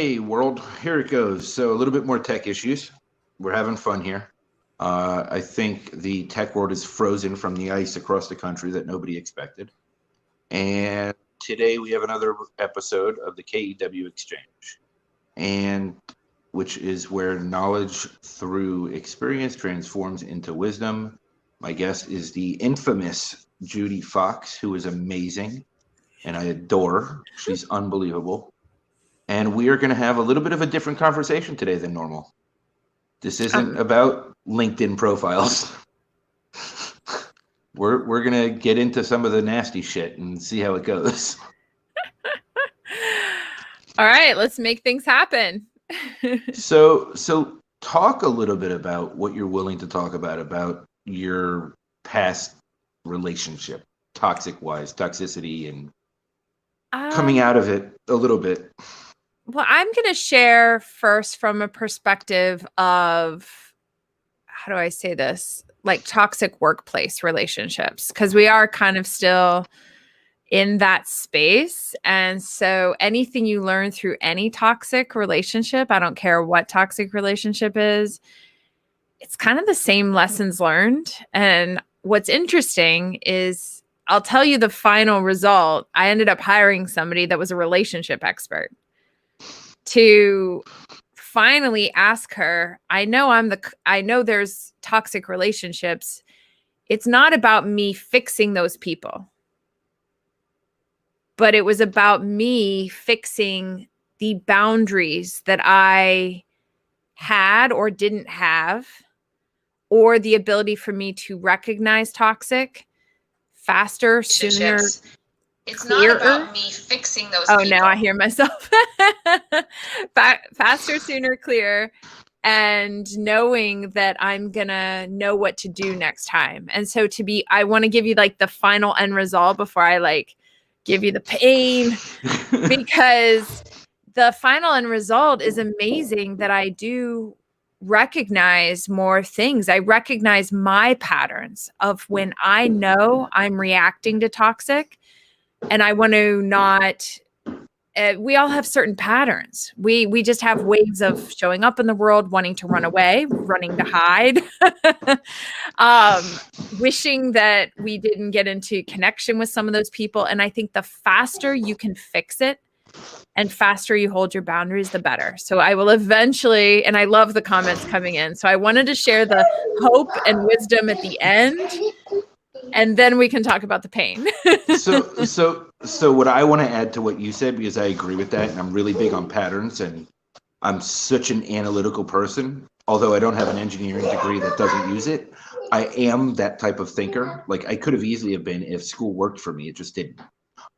Okay, world, here it goes. So a little bit more tech issues. We're having fun here. I think the tech world is frozen from the ice across the country that nobody expected. And today we have another episode of the KEW Exchange, and which is where knowledge through experience transforms into wisdom. My guest is the infamous Judi Fox, who is amazing, and I adore her. She's unbelievable. And we are going to have a little bit of a different conversation today than normal. This isn't about LinkedIn profiles. We're going to get into some of the nasty shit and see how it goes. All right, let's make things happen. So talk a little bit about what you're willing to talk about your past relationship, toxicity, and coming out of it a little bit. Well, I'm going to share first from a perspective of, how do I say this? Like toxic workplace relationships, because we are kind of still in that space. And so anything you learn through any toxic relationship, I don't care what toxic relationship is, it's kind of the same lessons learned. And what's interesting is I'll tell you the final result. I ended up hiring somebody that was a relationship expert to finally ask her, I know there's toxic relationships. It's not about me fixing those people, but it was about me fixing the boundaries that I had or didn't have, or the ability for me to recognize toxic faster, sooner. It's clearer. Not about me fixing those people. Oh, now I hear myself. Faster, sooner, clearer, and knowing that I'm going to know what to do next time. And so I want to give you like the final end result before I like give you the pain, because the final end result is amazing that I do recognize more things. I recognize my patterns of when I know I'm reacting to toxic. And I want to not, we all have certain patterns. We just have ways of showing up in the world, wanting to run away, running to hide, wishing that we didn't get into connection with some of those people. And I think the faster you can fix it and faster you hold your boundaries, the better. So I will eventually, and I love the comments coming in. So I wanted to share the hope and wisdom at the end, and then we can talk about the pain. So what I want to add to what you said, because I agree with that, and I'm really big on patterns, and I'm such an analytical person. Although I don't have an engineering degree that doesn't use it, I am that type of thinker. Like I could have easily have been if school worked for me. It just didn't.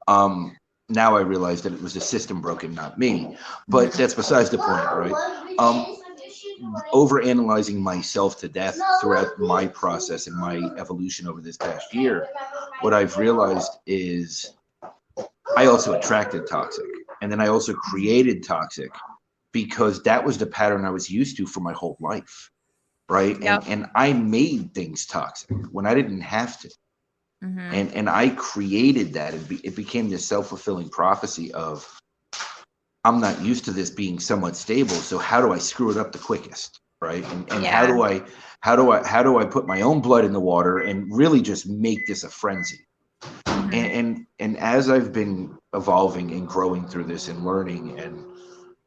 Now I realize that it was the system broken, not me. But that's besides the point, right? Overanalyzing myself to death throughout my process and my evolution over this past year, what I've realized is I also attracted toxic, and then I also created toxic because that was the pattern I was used to for my whole life, right? Yep. And I made things toxic when I didn't have to. Mm-hmm. And I created that. It became this self-fulfilling prophecy of, I'm not used to this being somewhat stable, so how do I screw it up the quickest, right? And Yeah. how do I put my own blood in the water and really just make this a frenzy? Mm-hmm. And as I've been evolving and growing through this and learning, and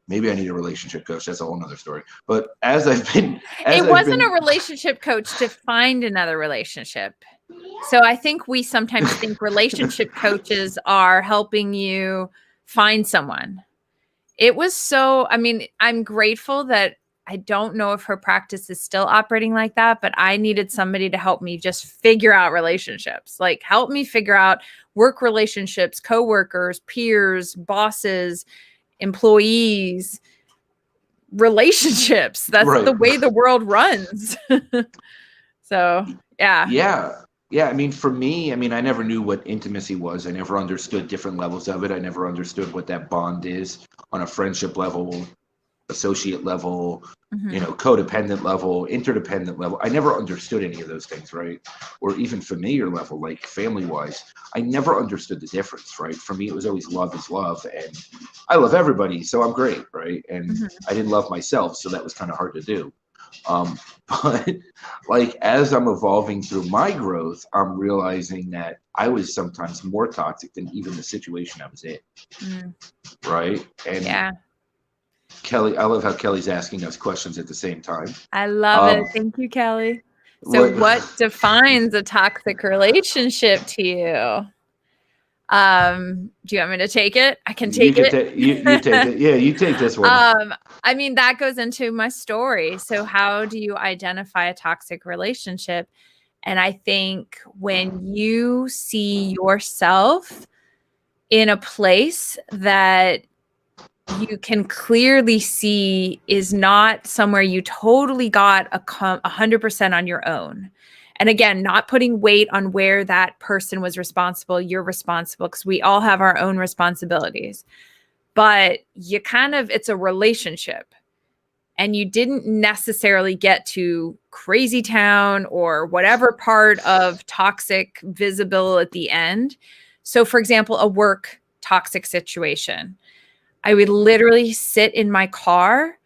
maybe I need a relationship coach, that's a whole nother story. But it wasn't a relationship coach to find another relationship. So I think we sometimes think relationship coaches are helping you find someone. It was I'm grateful that I don't know if her practice is still operating like that, but I needed somebody to help me just figure out relationships, like help me figure out work relationships, coworkers, peers, bosses, employees, relationships. That's right. The way the world runs. So, yeah. Yeah, I mean, for me, I never knew what intimacy was. I never understood different levels of it. I never understood what that bond is on a friendship level, associate level, Mhm. codependent level, interdependent level. I never understood any of those things, right? Or even familiar level, like family wise. I never understood the difference, right? For me, it was always love is love, and I love everybody, so I'm great, right? And Mhm. I didn't love myself, so that was kind of hard to do. Um, but like as I'm evolving through my growth, I'm realizing that I was sometimes more toxic than even the situation I was in, Mm. right? And Yeah, Kelly, I love how Kelly's asking us questions at the same time. I love it. Um, Thank you, Kelly. So what what defines a toxic relationship to you? Do you want me to take it? I can you take could it. take you take it. Yeah, you take this one. I mean, that goes into my story. So how do you identify a toxic relationship? And I think when you see yourself in a place that you can clearly see is not somewhere you totally got 100% on your own. And again, not putting weight on where that person was responsible, you're responsible because we all have our own responsibilities. But it's a relationship and you didn't necessarily get to crazy town or whatever part of toxic visible at the end. So, for example, a work toxic situation, I would literally sit in my car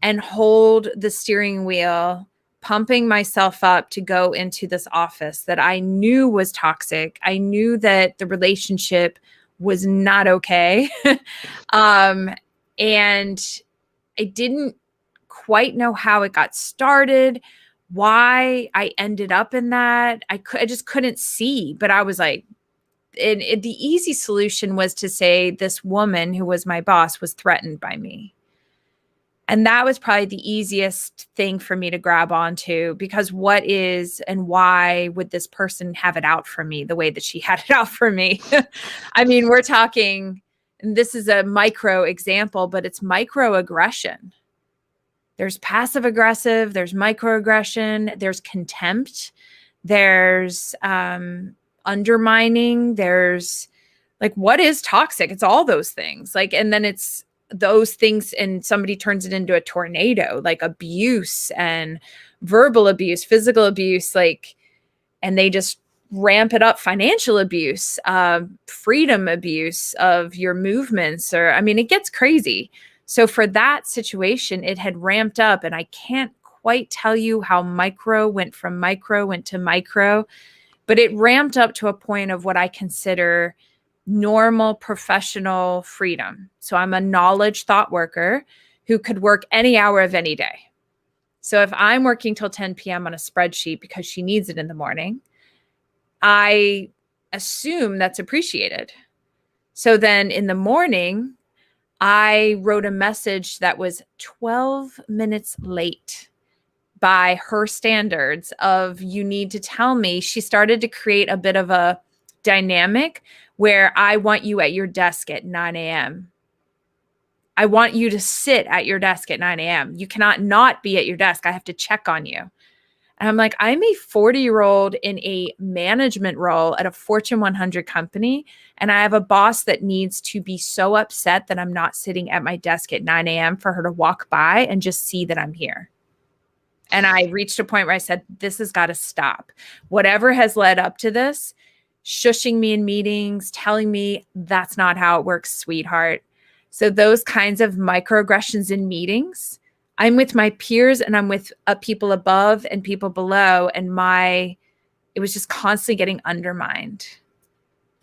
and hold the steering wheel, pumping myself up to go into this office that I knew was toxic. I knew that the relationship was not okay. um, and I didn't quite know how it got started, why I ended up in that. I just couldn't see, but I was like, the easy solution was to say this woman who was my boss was threatened by me. And that was probably the easiest thing for me to grab onto because what is and why would this person have it out for me the way that she had it out for me? I mean, we're talking, and this is a micro example, but it's microaggression. There's passive aggressive, there's microaggression, there's contempt, there's undermining, there's like, what is toxic? It's all those things. Like, and then it's those things, and somebody turns it into a tornado, like abuse and verbal abuse, physical abuse, like, and they just ramp it up, financial abuse, freedom abuse of your movements, or I mean, it gets crazy. So for that situation, it had ramped up, and I can't quite tell you how micro went to micro, but it ramped up to a point of what I consider normal professional freedom. So I'm a knowledge thought worker who could work any hour of any day. So if I'm working till 10 p.m. on a spreadsheet because she needs it in the morning, I assume that's appreciated. So then in the morning, I wrote a message that was 12 minutes late by her standards of you need to tell me. She started to create a bit of a dynamic where I want you at your desk at 9 a.m. I want you to sit at your desk at 9 a.m. You cannot not be at your desk. I have to check on you. And I'm like, I'm a 40-year-old in a management role at a Fortune 100 company. And I have a boss that needs to be so upset that I'm not sitting at my desk at 9 a.m. for her to walk by and just see that I'm here. And I reached a point where I said, this has got to stop. Whatever has led up to this, shushing me in meetings, telling me that's not how it works, sweetheart. So those kinds of microaggressions in meetings, I'm with my peers and I'm with people above and people below. And it was just constantly getting undermined.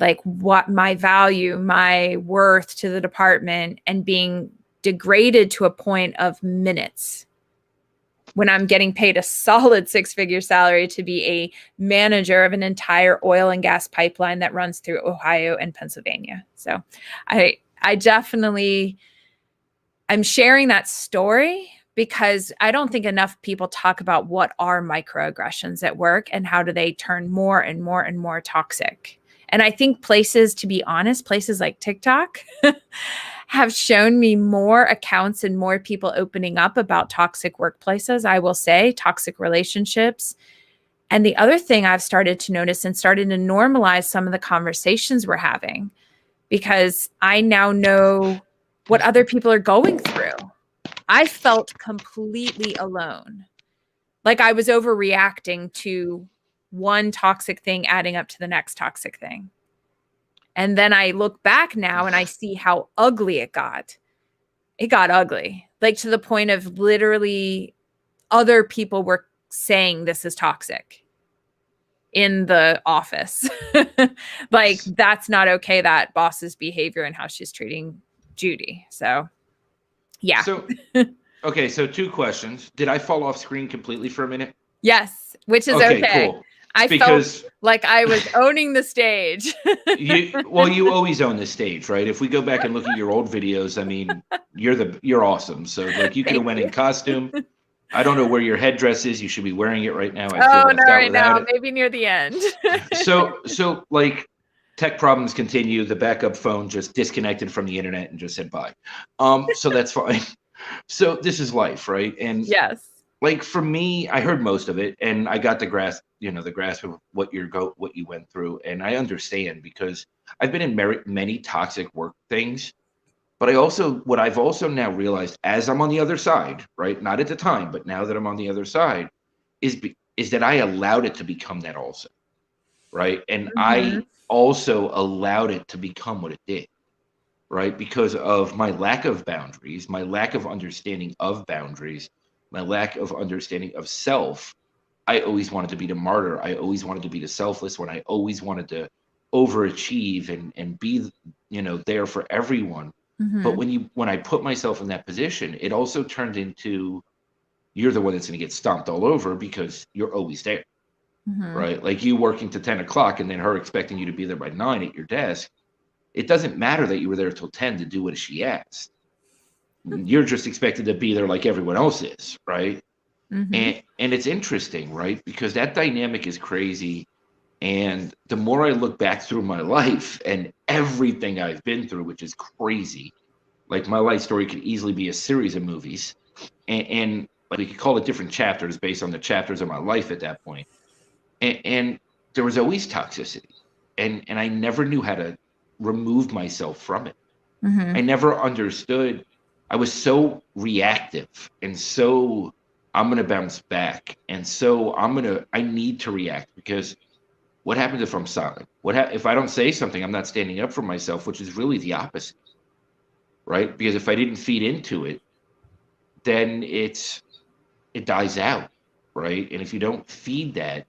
Like what my value, my worth to the department, and being degraded to a point of minutes when I'm getting paid a solid 6-figure salary to be a manager of an entire oil and gas pipeline that runs through Ohio and Pennsylvania. So I definitely, I'm sharing that story because I don't think enough people talk about what are microaggressions at work and how do they turn more and more and more toxic. And I think places, to be honest, places like TikTok have shown me more accounts and more people opening up about toxic workplaces, I will say, toxic relationships. And the other thing I've started to notice and started to normalize some of the conversations we're having, because I now know what other people are going through. I felt completely alone. Like I was overreacting to one toxic thing adding up to the next toxic thing. And then I look back now and I see how ugly it got. It got ugly, like to the point of literally other people were saying this is toxic in the office. Like that's not okay, that boss's behavior and how she's treating Judi. So yeah. So, okay, so 2 questions. Did I fall off screen completely for a minute? Yes, which is Okay, okay. cool. I Because felt like I was owning the stage. you always own the stage, right? If we go back and look at your old videos, I mean, you're awesome. So like you could have went in costume. I don't know where your headdress is. You should be wearing it right now. I feel left not out right now. without it. Maybe near the end. So like tech problems continue. The backup phone just disconnected from the internet and just said bye. So that's fine. So this is life, right? And Yes. like for me, I heard most of it and I got the grasp of what you went through. And I understand because I've been in many toxic work things. But what I've also now realized as I'm on the other side, right? Not at the time, but now that I'm on the other side, is that I allowed it to become that also, right? And I also allowed it to become what it did, right? Because of my lack of boundaries, my lack of understanding of boundaries, my lack of understanding of self. I always wanted to be the martyr. I always wanted to be the selfless one. I always wanted to overachieve and be, there for everyone. But when I put myself in that position, it also turned into you're the one that's going to get stomped all over because you're always there, right? Like you working to 10 o'clock and then her expecting you to be there by 9 at your desk. It doesn't matter that you were there till 10 to do what she asked. You're just expected to be there like everyone else is, right? And it's interesting, right? Because that dynamic is crazy. And the more I look back through my life and everything I've been through, which is crazy, like my life story could easily be a series of movies. And like we could call it different chapters based on the chapters of my life at that point. And there was always toxicity. And I never knew how to remove myself from it. I never understood. I was so reactive and so I'm going to bounce back. And so I need to react because what happens if I'm silent? If I don't say something, I'm not standing up for myself, which is really the opposite, right? Because if I didn't feed into it, then it dies out, right? And if you don't feed that,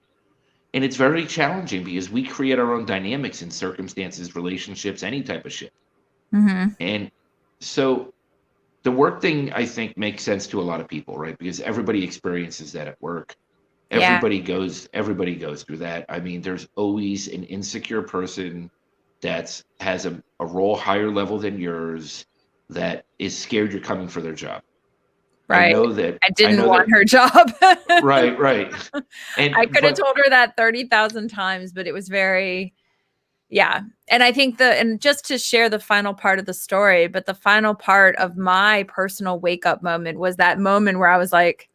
and it's very challenging because we create our own dynamics in circumstances, relationships, any type of shit. And so the work thing, I think, makes sense to a lot of people, right? Because everybody experiences that at work. Yeah. Everybody goes through that. I mean, there's always an insecure person that has a role higher level than yours that is scared you're coming for their job. Right. I know that. I didn't want her job. Right. And I could have told her that 30,000 times, but it was very, yeah. And I think and just to share the final part of the story, but the final part of my personal wake up moment was that moment where I was like,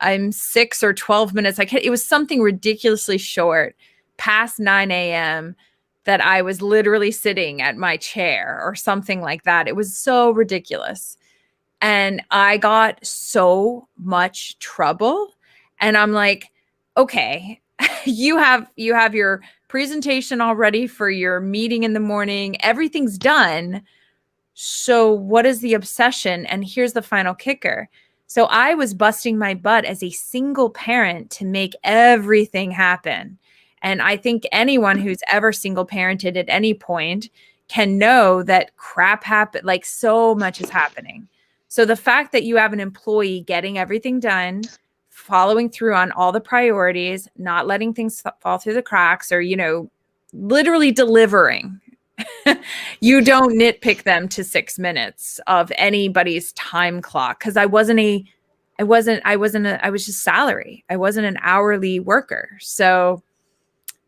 I'm 6 or 12 minutes. It was something ridiculously short, past 9 a.m. that I was literally sitting at my chair or something like that. It was so ridiculous. And I got so much trouble. And I'm like, okay, you have your presentation all ready for your meeting in the morning. Everything's done. So what is the obsession? And here's the final kicker. So I was busting my butt as a single parent to make everything happen. And I think anyone who's ever single parented at any point can know that crap happen. Like so much is happening. So the fact that you have an employee getting everything done, following through on all the priorities, not letting things fall through the cracks, or, literally delivering. You don't nitpick them to 6 minutes of anybody's time clock. Cause I was just salary. I wasn't an hourly worker. So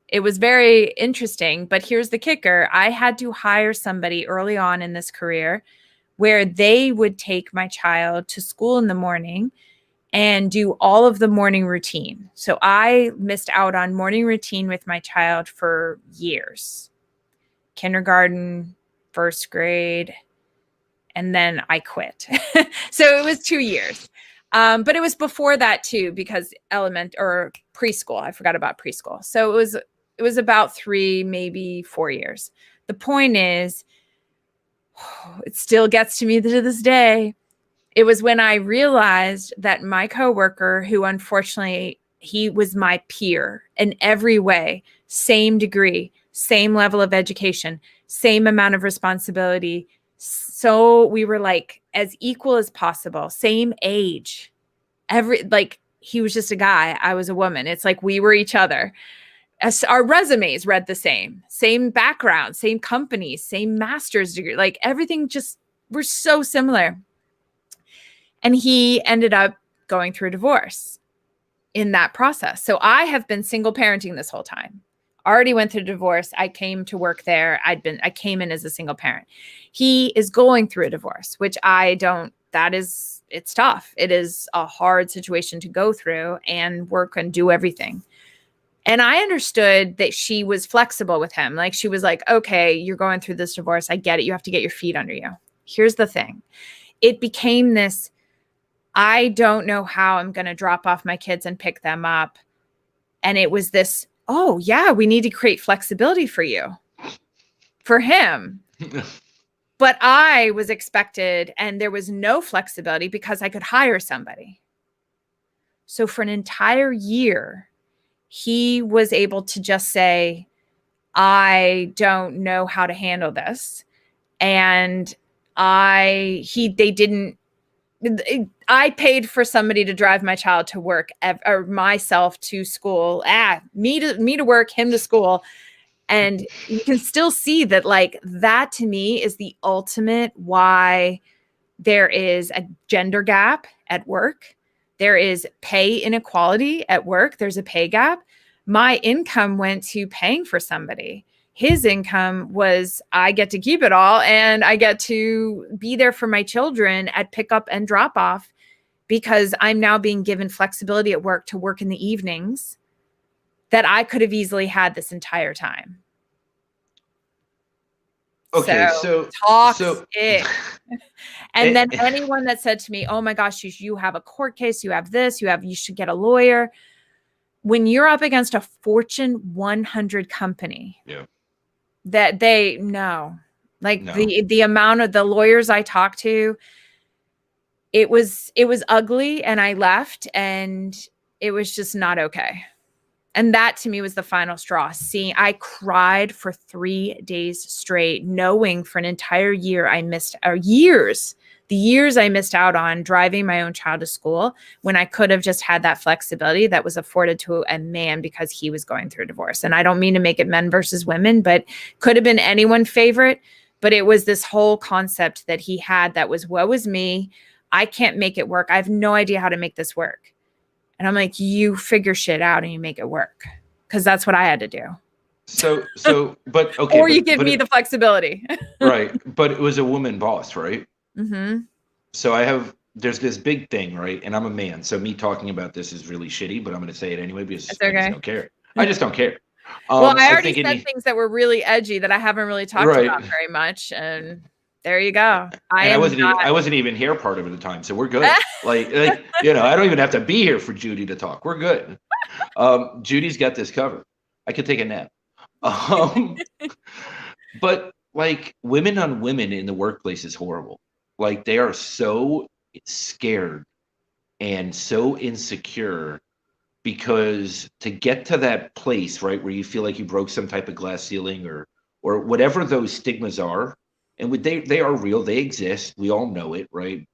it was very interesting, but here's the kicker. I had to hire somebody early on in this career where they would take my child to school in the morning and do all of the morning routine. So I missed out on morning routine with my child for years. Kindergarten, first grade, and then I quit. So it was 2 years. But it was before that too, because preschool, I forgot about preschool. So it was about 3, maybe 4 years. The point is, it still gets to me to this day. It was when I realized that my coworker, who unfortunately, he was my peer in every way, same degree, same level of education, same amount of responsibility. So we were like as equal as possible, same age. He was just a guy, I was a woman. It's like we were each other. As our resumes read the same background, same companies, same master's degree, like everything just, we're so similar. And he ended up going through a divorce in that process. So I have been single parenting this whole time. Already went through a divorce. I came to work there. I came in as a single parent. He is going through a divorce, which it's tough. It is a hard situation to go through and work and do everything. And I understood that she was flexible with him. Like she was like, okay, you're going through this divorce. I get it. You have to get your feet under you. Here's the thing. It became this, I don't know how I'm going to drop off my kids and pick them up. And it was this, oh yeah, we need to create flexibility for you, for him. But I was expected, and there was no flexibility because I could hire somebody. So for an entire year, he was able to just say, I don't know how to handle this. And I paid for somebody to drive my child to work or myself to school, me to work, him to school. And you can still see that, like, that to me is the ultimate why there is a gender gap at work. There is pay inequality at work. There's a pay gap. My income went to paying for somebody. His income was, I get to keep it all, and I get to be there for my children at pickup and drop off because I'm now being given flexibility at work to work in the evenings that I could have easily had this entire time. Okay, toxic. And then anyone that said to me, oh my gosh, you have a court case, you have this, you should get a lawyer. When you're up against a Fortune 100 company, that the amount of the lawyers I talked to, it was ugly, and I left, and it was just not okay. And that to me was the final straw. I cried for 3 days straight, knowing for an entire year the years I missed out on driving my own child to school when I could have just had that flexibility that was afforded to a man because he was going through a divorce. And I don't mean to make it men versus women, but could have been anyone's favorite. But it was this whole concept that he had that was, woe is me. I can't make it work. I have no idea how to make this work. And I'm like, you figure shit out and you make it work. Because that's what I had to do. But okay. Or you give me the flexibility. Right. But it was a woman boss, right? Mm-hmm. So there's this big thing, right? And I'm a man. So me talking about this is really shitty, but I'm going to say it anyway because I just don't care. I just don't care. Well, I already said things that were really edgy that I haven't really talked about very much. And there you go. I wasn't even here part of it at the time, so we're good. like I don't even have to be here for Judi to talk. We're good. Judi's got this covered. I could take a nap. But like women on women in the workplace is horrible. Like they are so scared and so insecure because to get to that place, right, where you feel like you broke some type of glass ceiling or whatever those stigmas are. And they are real. They exist. We all know it, right?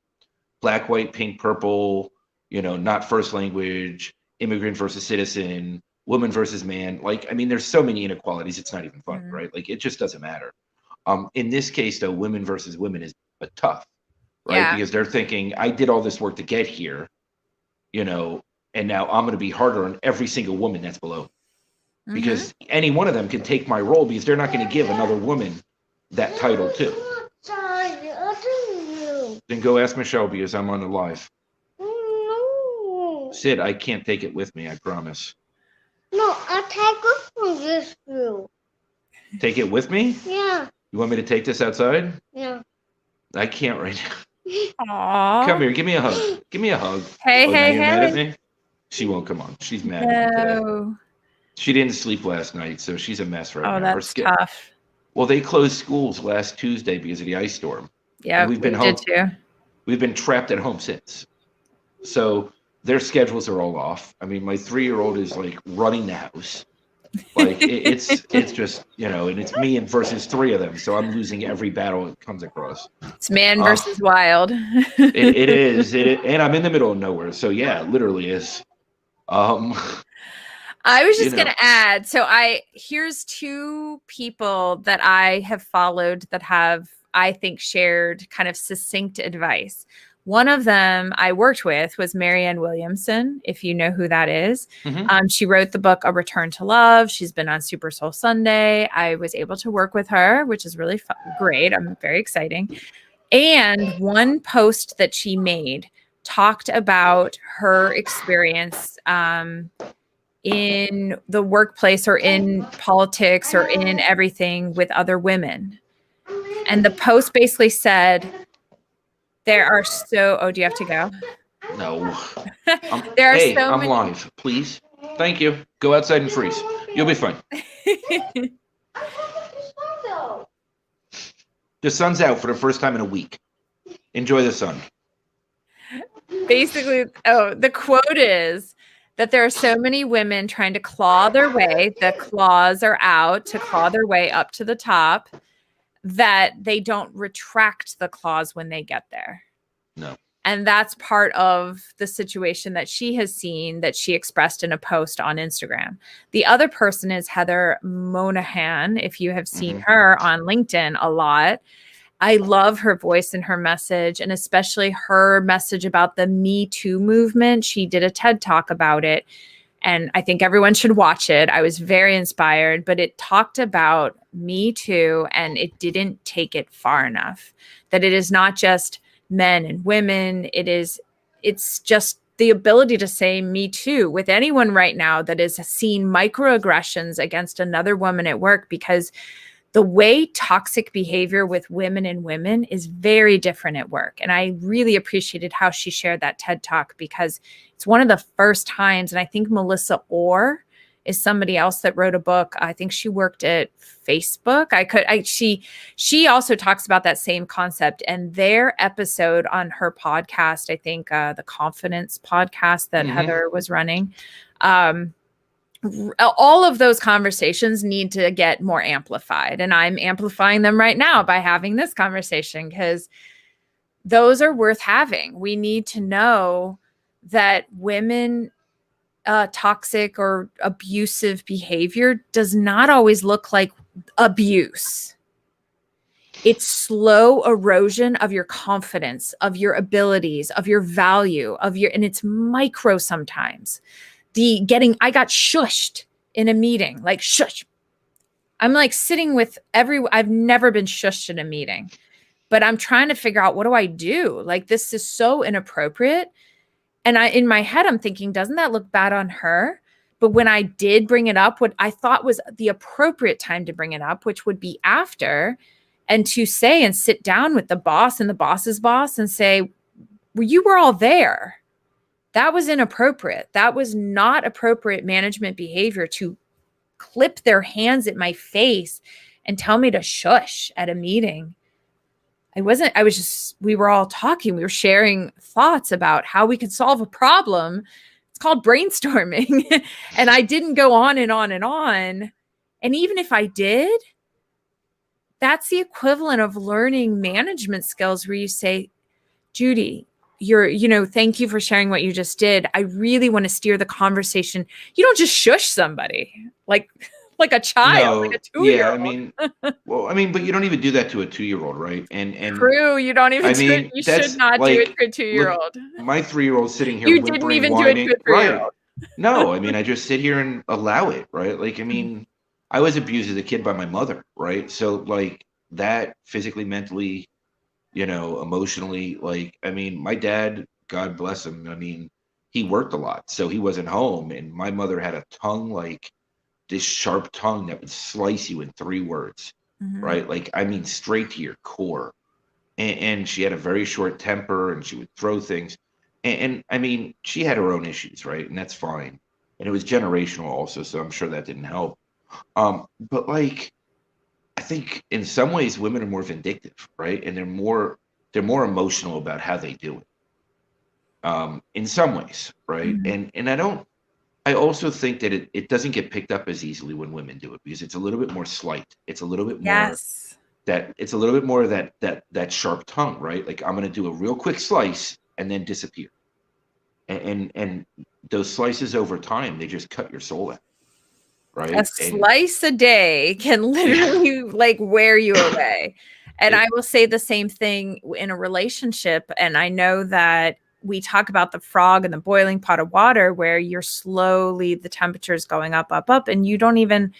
Black, white, pink, purple, not first language, immigrant versus citizen, woman versus man. Like, I mean, there's so many inequalities. It's not even fun, right? Like, it just doesn't matter. In this case, though, women versus women is tough, right? Yeah. Because they're thinking, I did all this work to get here, and now I'm going to be harder on every single woman that's below. Because any one of them can take my role because they're not going to give another woman that title too. Then go ask Michelle because I'm on the live. No. Sid, I can't take it with me, I promise. No, I'll take it with you. Take it with me? Yeah. You want me to take this outside? Yeah. I can't right now. Aw. Come here, give me a hug. Give me a hug. Hey, Oh, now hey, you're mad at hey. me? She won't come on. She's mad at me today. No. She didn't sleep last night, so she's a mess right Oh, now. that's tough. Well, they closed schools last Tuesday because of the ice storm. Yeah, And we've been we home. did too. We've been trapped at home since. So their schedules are all off. I mean, my 3-year-old is like running the house. Like it's just, and it's me and versus 3 of them. So I'm losing every battle it comes across. It's man versus wild. It is. And I'm in the middle of nowhere. So yeah, it literally is. I was just going to add, so here's 2 people that I have followed that have, I think, shared kind of succinct advice. One of them I worked with was Marianne Williamson, if you know who that is. Mm-hmm. She wrote the book A Return to Love. She's been on Super Soul Sunday. I was able to work with her, which is really great. I'm very exciting. And one post that she made talked about her experience in the workplace or in politics or in everything with other women. And the post basically said, do you have to go? No. I'm live. Please. Thank you. Go outside and freeze. You'll be fine. The sun's out for the first time in a week. Enjoy the sun. Basically, the quote is that there are so many women trying to claw their way. The claws are out to claw their way up to the top, that they don't retract the claws when they get there. No. And that's part of the situation that she has seen, that she expressed in a post on Instagram. The other person is Heather Monahan. If you have seen her on LinkedIn a lot, I love her voice and her message, and especially her message about the Me Too movement. She did a TED Talk about it, and I think everyone should watch it. I was very inspired, but it talked about Me Too, and it didn't take it far enough. That it is not just men and women. It's just the ability to say Me Too with anyone right now that is seeing microaggressions against another woman at work, because the way toxic behavior with women and women is very different at work. And I really appreciated how she shared that TED Talk, because it's one of the first times, and I think Melissa Orr is somebody else that wrote a book. I think she worked at Facebook. She also talks about that same concept, and their episode on her podcast, I think the Confidence podcast that Heather was running, all of those conversations need to get more amplified. And I'm amplifying them right now by having this conversation, because those are worth having. We need to know that women, toxic or abusive behavior does not always look like abuse. It's slow erosion of your confidence, of your abilities, of your value, and it's micro sometimes. I got shushed in a meeting, like shush. I'm like sitting with I've never been shushed in a meeting, but I'm trying to figure out, what do I do? Like, this is so inappropriate. And in my head, I'm thinking, doesn't that look bad on her? But when I did bring it up, what I thought was the appropriate time to bring it up, which would be after, and to say and sit down with the boss and the boss's boss and say, well, you were all there. That was inappropriate. That was not appropriate management behavior to clip their hands at my face and tell me to shush at a meeting. We were all talking. We were sharing thoughts about how we could solve a problem. It's called brainstorming. And I didn't go on and on and on. And even if I did, that's the equivalent of learning management skills, where you say, Judi, thank you for sharing what you just did. I really want to steer the conversation. You don't just shush somebody like a child, like a 2-year-old. But you don't even do that to a 2-year-old, right? And true, you don't even. You should not do it to a 2-year-old. My 3-year-old sitting here. You didn't even whining, do it to a 3-year-old. Right? No, I just sit here and allow it, right? Like, I was abused as a kid by my mother, right? So like that, physically, mentally, emotionally, my dad, God bless him. He worked a lot, so he wasn't home. And my mother had a tongue, like this sharp tongue that would slice you in 3 words, right? Like, straight to your core. and she had a very short temper, and she would throw things. And I mean, she had her own issues, right? And that's fine. And it was generational also, so I'm sure that didn't help. But like, I think in some ways women are more vindictive, right? And they're more emotional about how they do it. In some ways, right? Mhm. And I also think that it doesn't get picked up as easily when women do it because it's a little bit more slight. It's a little bit more Yes. that sharp tongue, right? Like I'm gonna do a real quick slice and then disappear. And those slices over time, they just cut your soul out, A right? And slice a day can literally like wear you away. And I it will say the same thing in a relationship. And I know that we talk about the frog in the boiling pot of water where you're slowly, the temperature is going up, up, up, and you don't even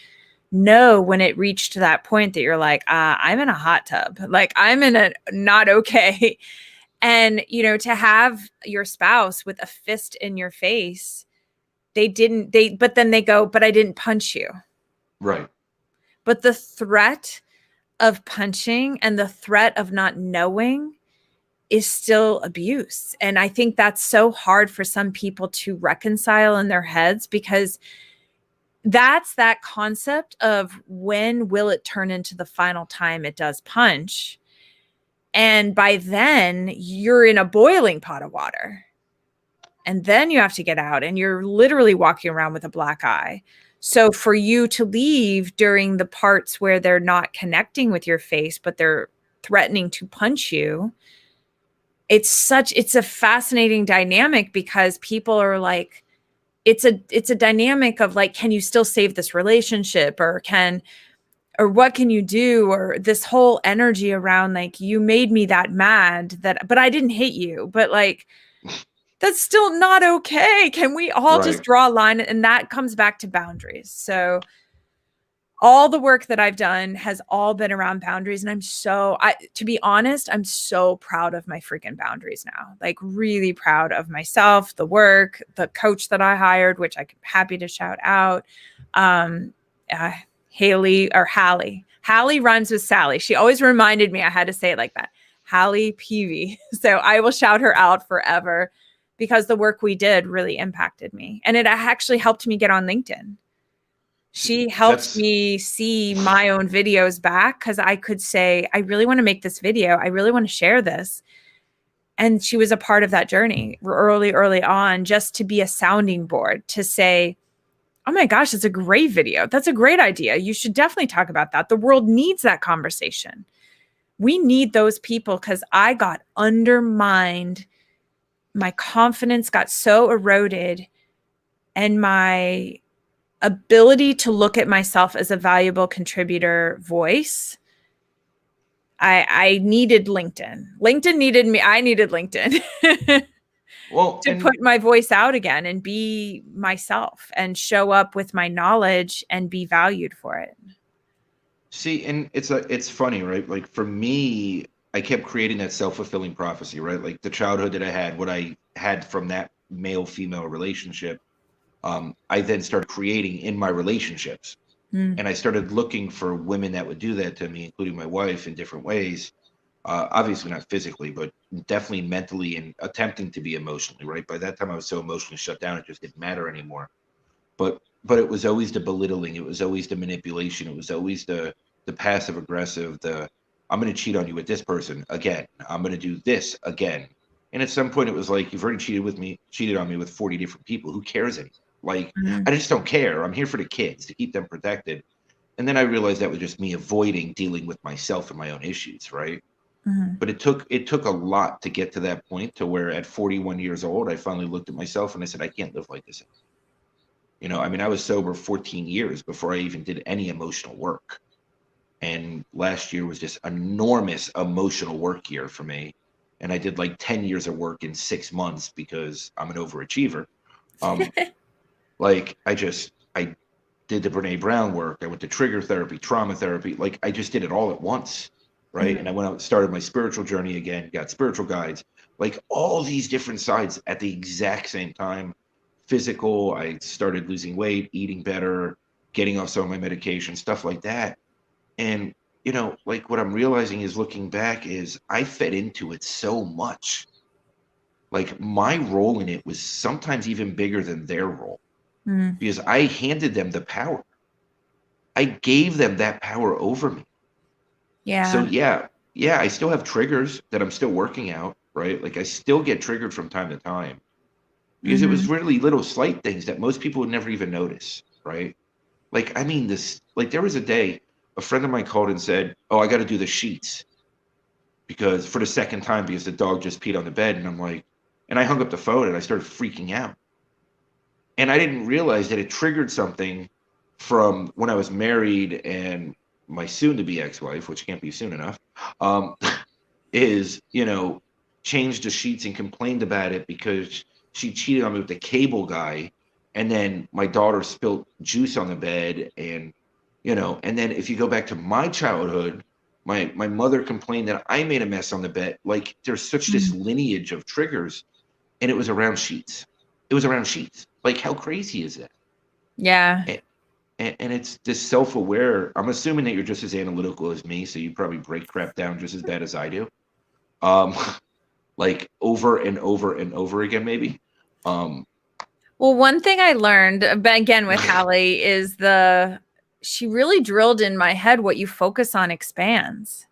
know when it reached to that point that you're like, I'm in a hot tub. Like I'm in a not okay. And, to have your spouse with a fist in your face, but then they go, but I didn't punch you. right. But the threat of punching and the threat of not knowing is still abuse. And I think that's so hard for some people to reconcile in their heads because that's that concept of when will it turn into the final time it does punch. And by then you're in a boiling pot of water. And then you have to get out and you're literally walking around with a black eye. So for you to leave during the parts where they're not connecting with your face, but they're threatening to punch you, it's a fascinating dynamic because people are like, it's a dynamic of like, can you still save this relationship or what can you do? Or this whole energy around like, you made me that mad but I didn't hate you, but like, that's still not okay. Can we all just Right. draw a line? And that comes back to boundaries. So all the work that I've done has all been around boundaries. And to be honest, I'm so proud of my freaking boundaries now. Like really proud of myself, the work, the coach that I hired, which I'm happy to shout out. Um, uh, Hallie. Hallie rhymes with Sally. She always reminded me I had to say it like that. Hallie Peavy. So I will shout her out forever because the work we did really impacted me. And it actually helped me get on LinkedIn. She helped That's me see my own videos back because I could say, I really want to make this video. I really want to share this. And she was a part of that journey early on, just to be a sounding board to say, oh my gosh, that's a great video. That's a great idea. You should definitely talk about that. The world needs that conversation. We need those people because I got undermined. My confidence got so eroded and my ability to look at myself as a valuable contributor voice. I needed LinkedIn. LinkedIn needed me. I needed LinkedIn well, to and put my voice out again and be myself and show up with my knowledge and be valued for it. see, and it's funny, right? Like for me, I kept creating that self-fulfilling prophecy, right? Like the childhood that I had, what I had from that male-female relationship, I then started creating in my relationships. Mm. And I started looking for women that would do that to me, including my wife, in different ways. Obviously not physically, but definitely mentally and attempting to be emotionally, right? By that time, I was so emotionally shut down, it just didn't matter anymore. But it was always the belittling, it was always the manipulation, it was always the passive aggressive, the I'm going to cheat on you with this person again, I'm going to do this again. And at some point, it was like, you've already cheated on me with 40 different people. Who cares anymore? Like, Mhm. I just don't care. I'm here for the kids to keep them protected. And then I realized that was just me avoiding dealing with myself and my own issues, right? Mhm. But it took a lot to get to that point, to where at 41 years old, I finally looked at myself and I said, I can't live like this. I mean, I was sober 14 years before I even did any emotional work. And last year was just enormous emotional work year for me. And I did like 10 years of work in 6 months because I'm an overachiever. Um, like I did the Brene Brown work. I went to trigger therapy, trauma therapy. Like I just did it all at once, right? And I went out and started my spiritual journey again, got spiritual guides, like all these different sides at the exact same time. Physical, I started losing weight, eating better, getting off some of my medication, stuff like that. And you know, like what I'm realizing is looking back is I fed into it so much. Like my role in it was sometimes even bigger than their role Mm, because I handed them the power. I gave them that power over me. So yeah. yeah, I still have triggers that I'm still working out, right? Like I still get triggered from time to time because it was Hmm. really little slight things that most people would never even notice, right? Like I mean this like there was a day a friend of mine called and said, "Oh, I got to do the sheets because for the second time because the dog just peed on the bed." And I'm like, and I hung up the phone and I started freaking out. And I didn't realize that it triggered something from when I was married and my soon to be ex-wife, which can't be soon enough, um, is, you know, changed the sheets and complained about it because she cheated on me with the cable guy. And then my daughter spilled juice on the bed. And, you know, and then if you go back to my childhood, my mother complained that I made a mess on the bed. Like there's such this lineage of triggers, and it was around sheets. It was around sheets. Like how crazy is that? Yeah. And it's this self-aware. I'm assuming that you're just as analytical as me, so you probably break crap down just as bad as I do. Um, like over and over and over again, maybe. Um, Well, one thing I learned, but again with Hallie, is she really drilled in my head what you focus on expands.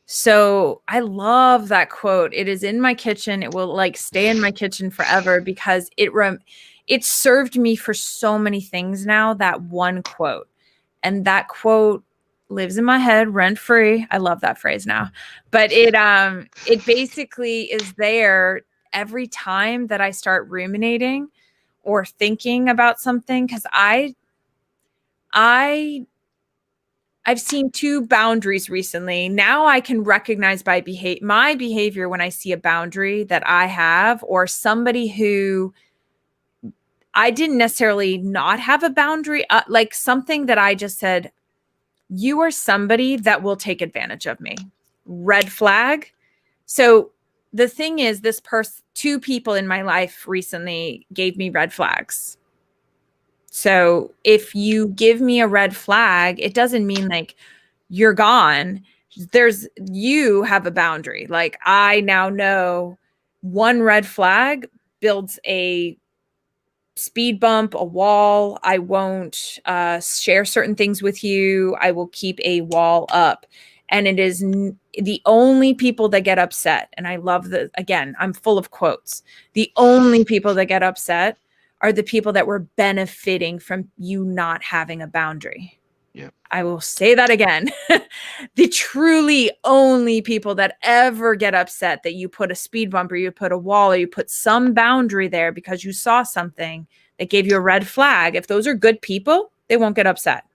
So I love that quote. It is in my kitchen. It will like stay in my kitchen forever because it served me for so many things now, that one quote. And that quote lives in my head rent free. I love that phrase now. But it basically is there every time that I start ruminating or thinking about something, because I I've seen two boundaries recently. Now I can recognize my behavior when I see a boundary that I have, or somebody who I didn't necessarily not have a boundary, like something that I just said, you are somebody that will take advantage of me. Red flag. So the thing is, two people in my life recently gave me red flags. So if you give me a red flag, it doesn't mean like you're gone. You have a boundary. Like I now know one red flag builds a speed bump, a wall. I won't share certain things with you. I will keep a wall up. And it is the only people that get upset. And I love again, I'm full of quotes. The only people that get upset are the people that were benefiting from you not having a boundary. yeah. I will say that again. The truly only people that ever get upset that you put a speed bump or you put a wall or you put some boundary there because you saw something that gave you a red flag, if those are good people, they won't get upset.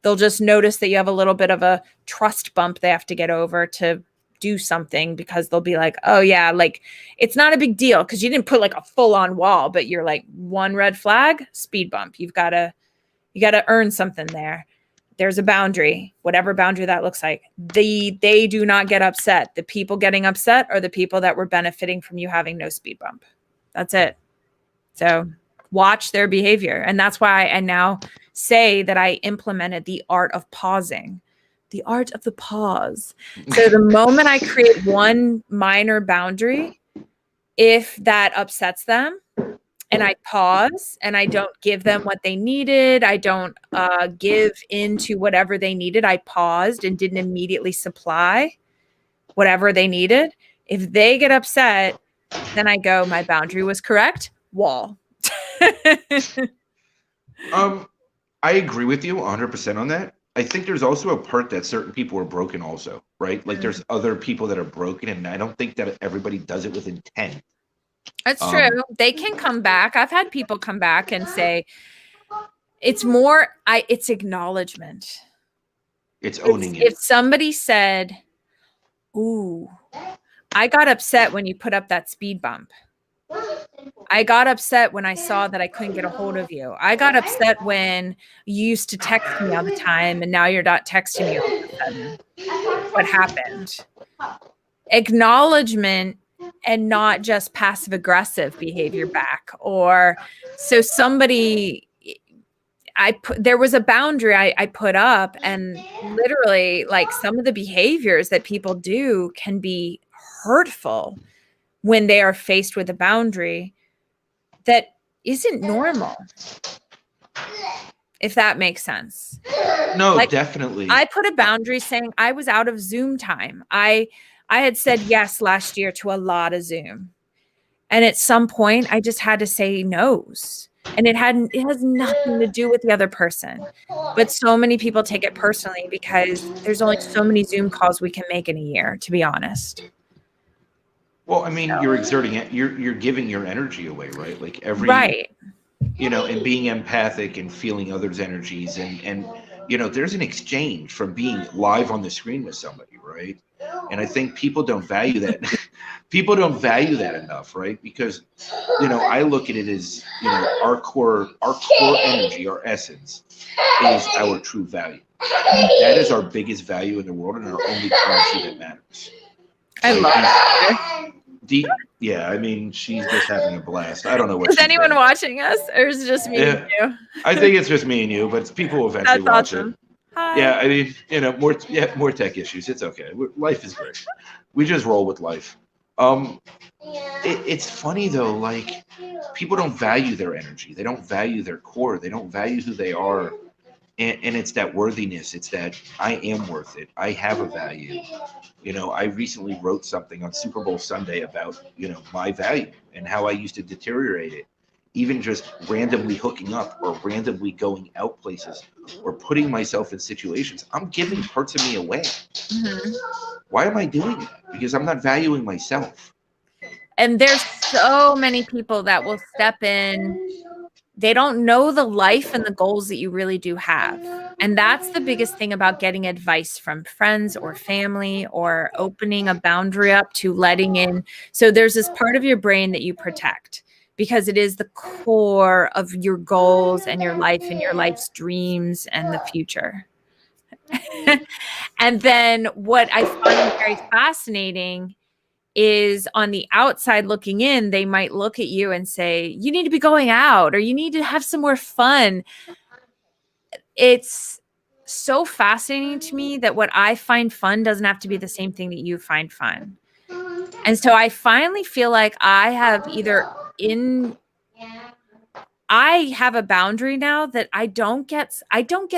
They'll just notice that you have a little bit of a trust bump they have to get over to do something, because they'll be like, oh yeah, like it's not a big deal because you didn't put like a full on wall, but you're like one red flag, speed bump. You got to earn something there. There's a boundary, whatever boundary that looks like. They do not get upset. The people getting upset are the people that were benefiting from you having no speed bump. That's it. So watch their behavior. And that's why I now say that I implemented the art of pausing, the art of the pause. So the moment I create one minor boundary, if that upsets them, and I pause and I don't give them what they needed, I don't give into whatever they needed. I paused and didn't immediately supply whatever they needed. If they get upset, then I go, my boundary was correct. Wall. I agree with you 100% on that. I think there's also a part that certain people are broken also, right? Like there's other people that are broken, and I don't think that everybody does it with intent. That's true. They can come back. I've had people come back and say, it's acknowledgement. It's owning it. If somebody said, ooh, I got upset when you put up that speed bump. I got upset when I saw that I couldn't get a hold of you. I got upset when you used to text me all the time and now you're not texting me all of a sudden. What happened? Acknowledgement, and not just passive aggressive behavior back. Or so somebody, there was a boundary I put up, and literally like some of the behaviors that people do can be hurtful when they are faced with a boundary that isn't normal, if that makes sense. No, Like, definitely. I put a boundary saying I was out of Zoom time. I had said yes last year to a lot of Zoom. And at some point I just had to say no's. And it has nothing to do with the other person. But so many people take it personally because there's only so many Zoom calls we can make in a year, to be honest. Well, I mean, you're exerting it. You're giving your energy away, right? Like every, right. And being empathic and feeling others' energies, and there's an exchange from being live on the screen with somebody, right? And I think people don't value that. People don't value that enough, right? Because I look at it as our core energy, our essence, is our true value. That is our biggest value in the world, and our only currency that matters. I love it. Yeah, I mean, she's just having a blast. I don't know what. Is anyone watching us, or is it just me and you? I think it's just me and you, but people will eventually watch it. Hi. Yeah, I mean, more tech issues. It's okay. Life is great. We just roll with life. It's funny though, like people don't value their energy. They don't value their core. They don't value who they are. And it's that worthiness. It's that I am worth it. I have a value. I recently wrote something on Super Bowl Sunday about, my value and how I used to deteriorate it. Even just randomly hooking up or randomly going out places or putting myself in situations. I'm giving parts of me away. Mm-hmm. Why am I doing that? Because I'm not valuing myself. And there's so many people that will step in. They don't know the life and the goals that you really do have. And that's the biggest thing about getting advice from friends or family, or opening a boundary up to letting in. So there's this part of your brain that you protect because it is the core of your goals and your life and your life's dreams and the future. And then what I find very fascinating is on the outside looking in, they might look at you and say, you need to be going out, or you need to have some more fun. It's so fascinating to me that what I find fun doesn't have to be the same thing that you find fun. And so I finally feel like I have a boundary now that I don't get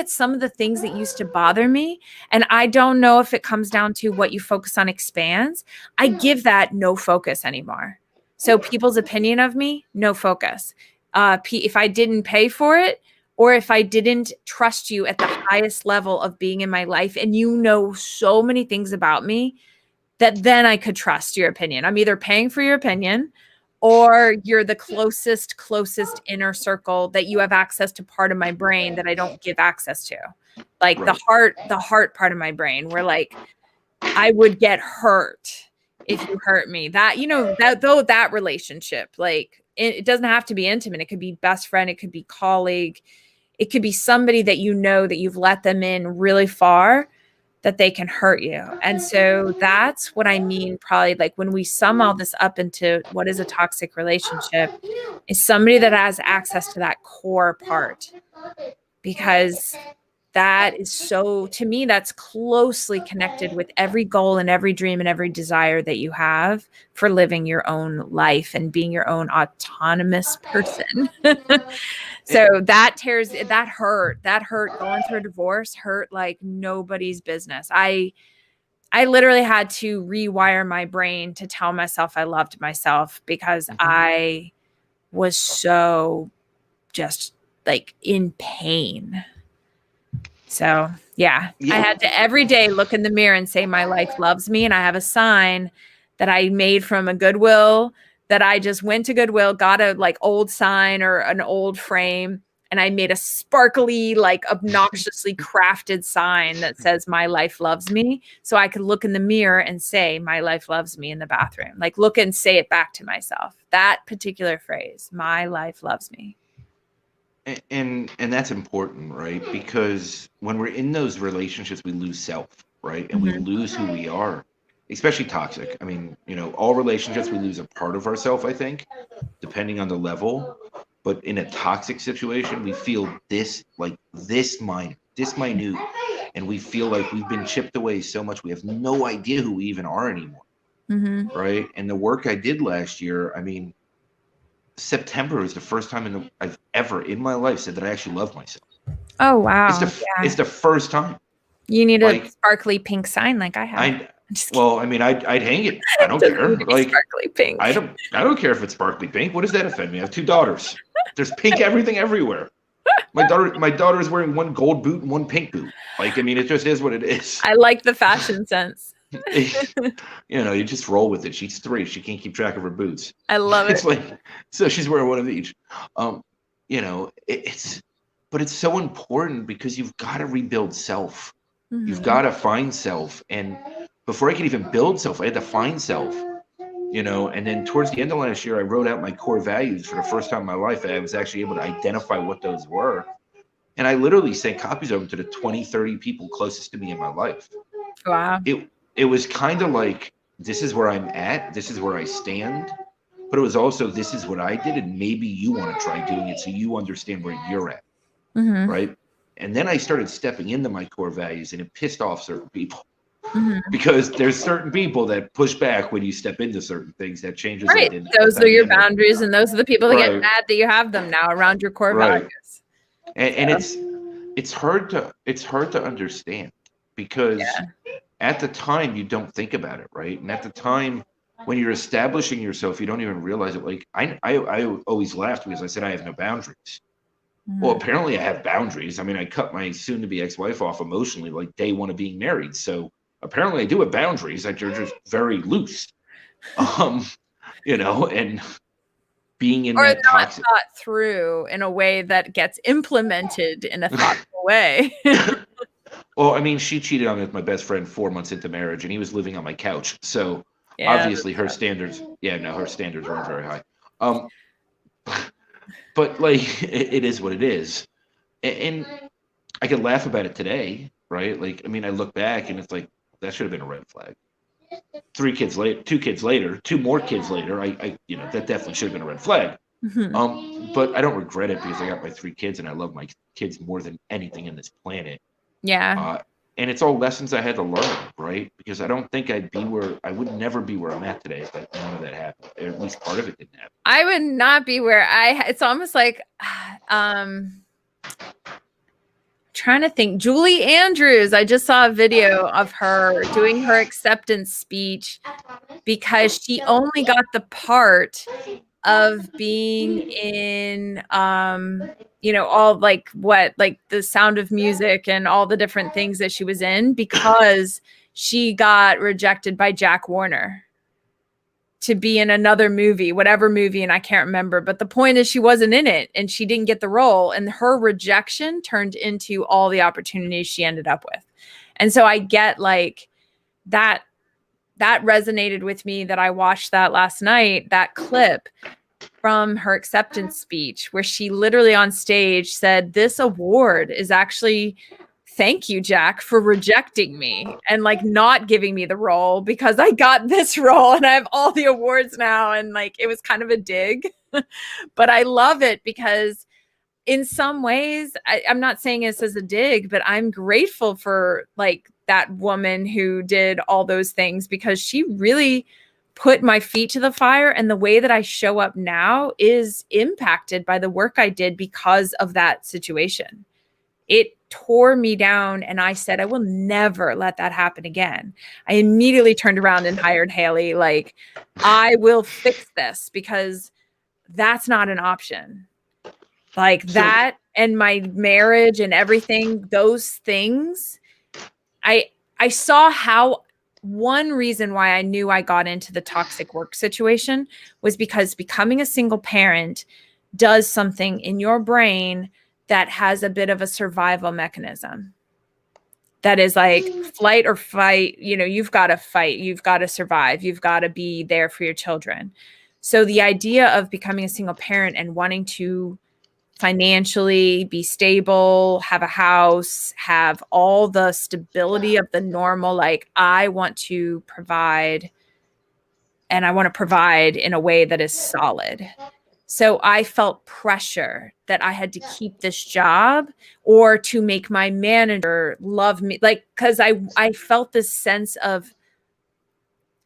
some of the things that used to bother me. And I don't know if it comes down to what you focus on expands. I give that no focus anymore. So people's opinion of me, no focus. If I didn't pay for it, or if I didn't trust you at the highest level of being in my life, and so many things about me, that then I could trust your opinion. I'm either paying for your opinion, or you're the closest inner circle that you have access to part of my brain that I don't give access to. Like the heart part of my brain, where like I would get hurt if you hurt me. That relationship, like it doesn't have to be intimate. It could be best friend. It could be colleague. It could be somebody that that you've let them in really far, that they can hurt you. And so that's what I mean, probably like when we sum all this up into what is a toxic relationship, is somebody that has access to that core part, because that is to me, that's closely connected with every goal and every dream and every desire that you have for living your own life and being your own autonomous person. So that hurt going through a divorce hurt like nobody's business. I literally had to rewire my brain to tell myself I loved myself, because I was so just like in pain. So yeah, I had to every day look in the mirror and say, my life loves me. And I have a sign that I made from a Goodwill, that I just went to Goodwill, got a like old sign or an old frame, and I made a sparkly, like obnoxiously crafted sign that says, my life loves me. So I could look in the mirror and say, my life loves me, in the bathroom, like look and say it back to myself. That particular phrase, my life loves me. And that's important, right? Because when we're in those relationships, we lose self, right? And we lose who we are, especially toxic. I mean, all relationships, we lose a part of ourself, I think, depending on the level. But in a toxic situation, we feel this minute, and we feel like we've been chipped away so much we have no idea who we even are anymore. Mm-hmm. Right? And the work I did last year, I mean, September is the first time I've ever in my life said that I actually love myself. Oh wow! It's the first time. You need Like, a sparkly pink sign like I have. Well, I mean, I'd hang it. I don't care. Like, sparkly pink. I don't care if it's sparkly pink. What does that offend me? I have 2 daughters. There's pink everything everywhere. My daughter is wearing 1 gold boot and 1 pink boot. Like, I mean, it just is what it is. I like the fashion sense. You just roll with it. She's 3. She can't keep track of her boots. I love it. It's like, so she's wearing 1 of each. But it's so important because you've got to rebuild self. Mm-hmm. You've got to find self. And before I could even build self, I had to find self. And then towards the end of last year, I wrote out my core values for the first time in my life. I was actually able to identify what those were. And I literally sent copies of them to the 20, 30 people closest to me in my life. Wow. It was kind of like, this is where I'm at. This is where I stand. But it was also, this is what I did. And maybe you want to try doing it so you understand where you're at. Mm-hmm. Right. And then I started stepping into my core values, and it pissed off certain people. Mm-hmm. Because there's certain people that push back when you step into certain things that changes. Right. Those are your boundaries, and those are the people that get mad that you have them now around your core values. And it's hard to understand because at the time you don't think about it, right? And at the time when you're establishing yourself, you don't even realize it. Like I always laughed because I said I have no boundaries. Mm-hmm. Well, apparently I have boundaries. I mean, I cut my soon-to-be ex-wife off emotionally like day 1 of being married. So apparently I do have boundaries that are just very loose. And being in that toxic, thought through in a way that gets implemented in a thoughtful way. Well, I mean, she cheated on me with my best friend 4 months into marriage, and he was living on my couch. So obviously her standards, her standards aren't very high. But like, it is what it is. And I could laugh about it today, right? Like, I mean, I look back and it's like, that should have been a red flag. 2 kids later, 2 more kids later, I that definitely should have been a red flag. Mm-hmm. But I don't regret it because I got my 3 kids and I love my kids more than anything in this planet. Yeah. And it's all lessons I had to learn, right? Because I don't think I would never be where I'm at today if none of that happened. Or at least part of it didn't happen. I would not be where it's almost like, trying to think. Julie Andrews, I just saw a video of her doing her acceptance speech because she only got the part of being in all like the Sound of Music and all the different things that she was in because she got rejected by Jack Warner to be in another movie, whatever movie, and I can't remember. But the point is she wasn't in it and she didn't get the role, and her rejection turned into all the opportunities she ended up with. And so I get like that resonated with me, that I watched that last night, that clip from her acceptance speech where she literally on stage said, this award is actually thank you, Jack, for rejecting me and like not giving me the role because I got this role and I have all the awards now. And like, it was kind of a dig, but I love it because in some ways, I'm not saying this as a dig, but I'm grateful for like that woman who did all those things because she really put my feet to the fire. And the way that I show up now is impacted by the work I did because of that situation. It tore me down and I said, I will never let that happen again. I immediately turned around and hired Haley. Like, I will fix this because that's not an option. Like that and my marriage and everything, those things, I saw how one reason why I knew I got into the toxic work situation was because becoming a single parent does something in your brain that has a bit of a survival mechanism. That is like flight or fight. You've got to fight. You've got to survive. You've got to be there for your children. So the idea of becoming a single parent and wanting to financially be stable, have a house, have all the stability of the normal, like I want to provide, and I want to provide in a way that is solid. So I felt pressure that I had to keep this job or to make my manager love me. Like, cause I felt this sense of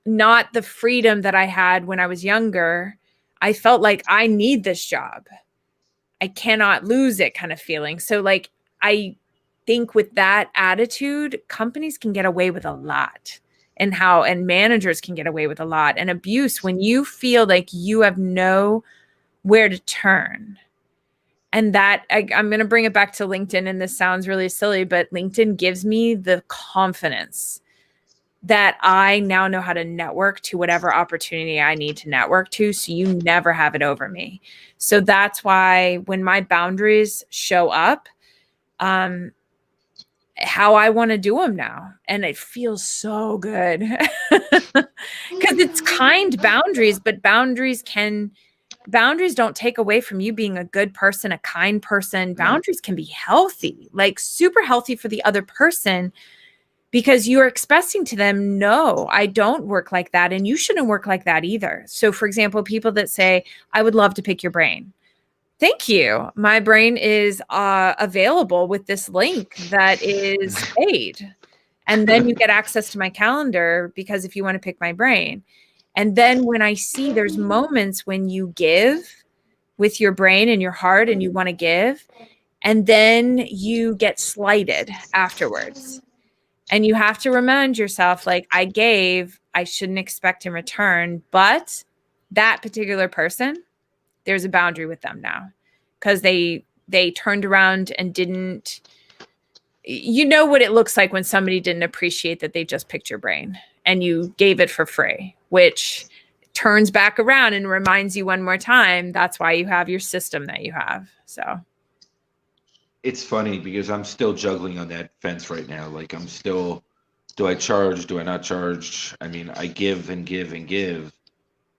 not the freedom that I had when I was younger. I felt like I need this job. I cannot lose it kind of feeling. So like, I think with that attitude, companies can get away with a lot and managers can get away with a lot. And abuse, when you feel like you have no where to turn. And that I'm going to bring it back to LinkedIn. And this sounds really silly, but LinkedIn gives me the confidence that I now know how to network to whatever opportunity I need to network to. So you never have it over me. So that's why when my boundaries show up, how I want to do them now. And it feels so good because it's kind boundaries, but boundaries don't take away from you being a good person, a kind person. Boundaries can be healthy, like super healthy for the other person, because you're expressing to them, no, I don't work like that. And you shouldn't work like that either. So for example, people that say, I would love to pick your brain. Thank you. My brain is available with this link that is paid. And then you get access to my calendar because if you want to pick my brain. And then when I see there's moments when you give with your brain and your heart and you want to give, and then you get slighted afterwards. And you have to remind yourself, like, I gave, I shouldn't expect in return. But that particular person, there's a boundary with them now because they turned around and didn't, you know what it looks like when somebody didn't appreciate that they just picked your brain and you gave it for free, which turns back around and reminds you one more time. That's why you have your system that you have. So It's funny because I'm still juggling on that fence right now. Like I'm still, do I charge? Do I not charge? I mean, I give and give and give,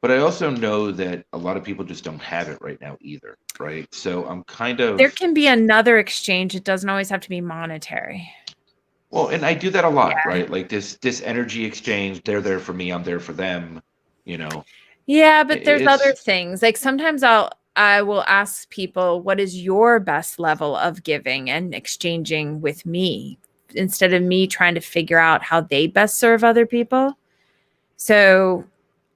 but I also know that a lot of people just don't have it right now either, right? So I'm kind of, there can be another exchange. It doesn't always have to be monetary. well, and I do that a lot, Yeah. right? Like this energy exchange, they're there for me, I'm there for them, you know. Yeah, but there's It's other things. Like sometimes I will ask people, what is your best level of giving and exchanging with me instead of me trying to figure out how they best serve other people. So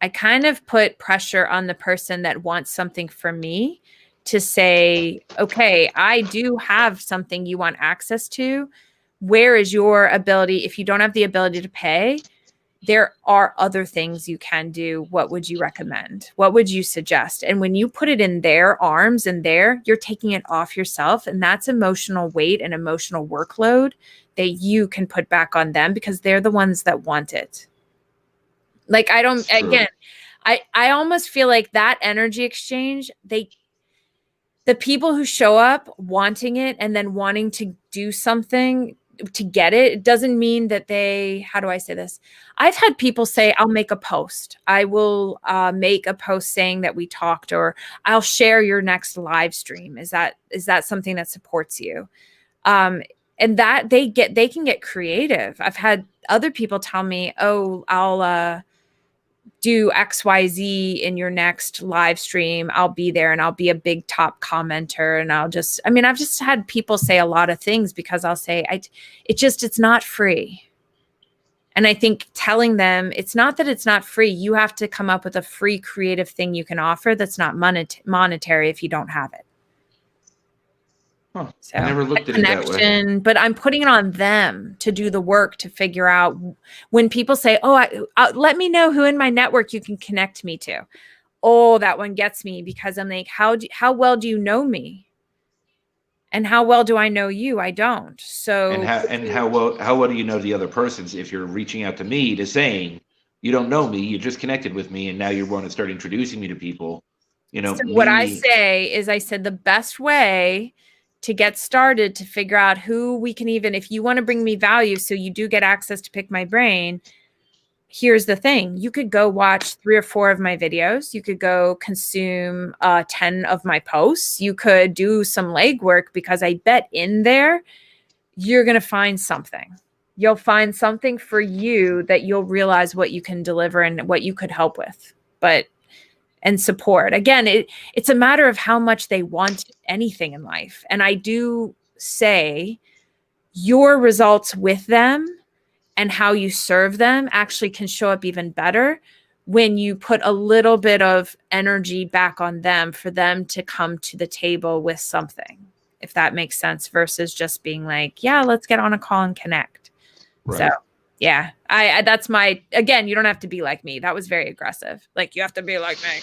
I kind of put pressure on the person that wants something from me to say, okay, I do have something you want access to. Where is your ability? If you don't have the ability to pay, there are other things you can do. What would you recommend? What would you suggest? And when you put it in their arms and you're taking it off yourself. And that's emotional weight and emotional workload that you can put back on them because they're the ones that want it. Like I almost feel like that energy exchange, the people who show up wanting it and then wanting to do something to get it, it doesn't mean that how do I say this? I've had people say, I'll make a post. I will make a post saying that we talked, or I'll share your next live stream. Is that something that supports you? And that they can get creative. I've had other people tell me, oh, I'll do XYZ in your next live stream. I'll be there and I'll be a big top commenter. And I've just had people say a lot of things because I'll say, it's not free. And I think telling them it's not that it's not free. You have to come up with a free creative thing you can offer that's not monetary if you don't have it. Huh. So I never looked at it that way. But I'm putting it on them to do the work to figure out when people say, oh, let me know who in my network you can connect me to. Oh, that one gets me because I'm like, how well do you know me? And how well do I know you? I don't. So And how well do you know the other persons if you're reaching out to me to saying you don't know me, you just connected with me and now you want to start introducing me to people, you know, so what I say is I said the best way to get started to figure out who we can if you want to bring me value so you do get access to pick my brain, here's the thing. You could go watch 3 or 4 of my videos. You could go consume 10 of my posts. You could do some legwork because I bet in there you're going to find something. You'll find something for you that you'll realize what you can deliver and what you could help with. But and support. Again, it's a matter of how much they want anything in life. And I do say your results with them and how you serve them actually can show up even better when you put a little bit of energy back on them for them to come to the table with something, if that makes sense, versus just being like, yeah, let's get on a call and connect. Right. So yeah, I that's my, again, you don't have to be like me. That was very aggressive. Like, you have to be like me.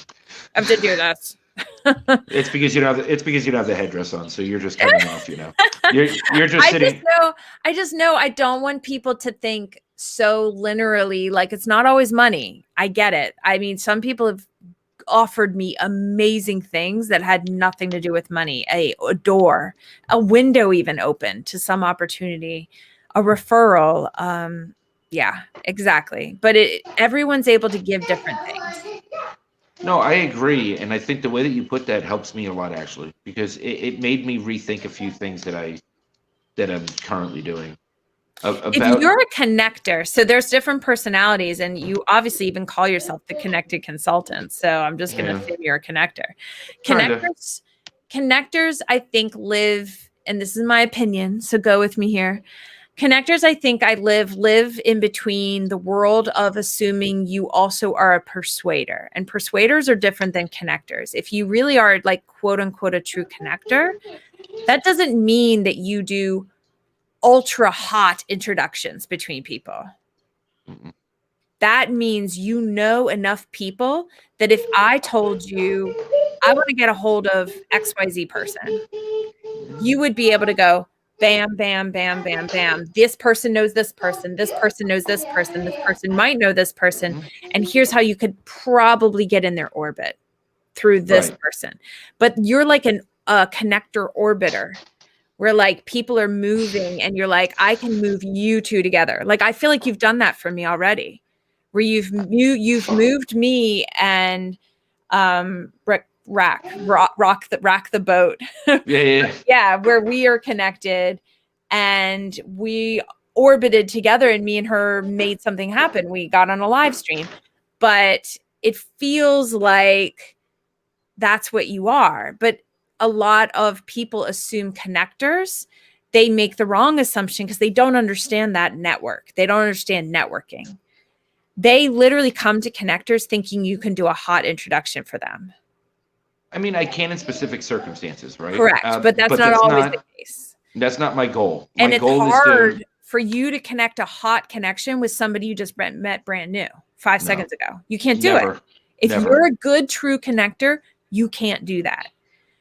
I have to do this. It's because you don't have the headdress on, so you're just coming off, You're just sitting. I just know I don't want people to think so linearly, like it's not always money. I get it. I mean, some people have offered me amazing things that had nothing to do with money. A door, a window even open to some opportunity, a referral. Yeah, exactly. But everyone's able to give different things. No, I agree. And I think the way that you put that helps me a lot, actually, because it made me rethink a few things that I'm currently doing. If you're a connector, so there's different personalities, and you obviously even call yourself the connected consultant. So I'm just going to assume you're a connector. Connectors, I think, live, and this is my opinion, so go with me here. Connectors, I think live in between the world of assuming you also are a persuader. And persuaders are different than connectors. If you really are, like, quote unquote, a true connector, that doesn't mean that you do ultra hot introductions between people. Mm-mm. That means you know enough people that if I told you I want to get a hold of XYZ person, you would be able to go, bam, bam, bam, bam, bam. This person knows this person. This person knows this person. This person might know this person. And here's how you could probably get in their orbit through this person. But you're like a connector orbiter, where like people are moving and you're like, I can move you two together. Like, I feel like you've done that for me already, where you've moved me and rock the boat. Yeah, where we are connected and we orbited together, and me and her made something happen. We got on a live stream, but it feels like that's what you are. But a lot of people assume connectors, they make the wrong assumption because they don't understand that network. They don't understand networking. They literally come to connectors thinking you can do a hot introduction for them. I mean, I can in specific circumstances, right? Correct, but that's not always the case. That's not my goal. And it's hard for you to connect a hot connection with somebody you just met brand new 5 seconds ago. You can't do it. If you're a good, true connector, you can't do that.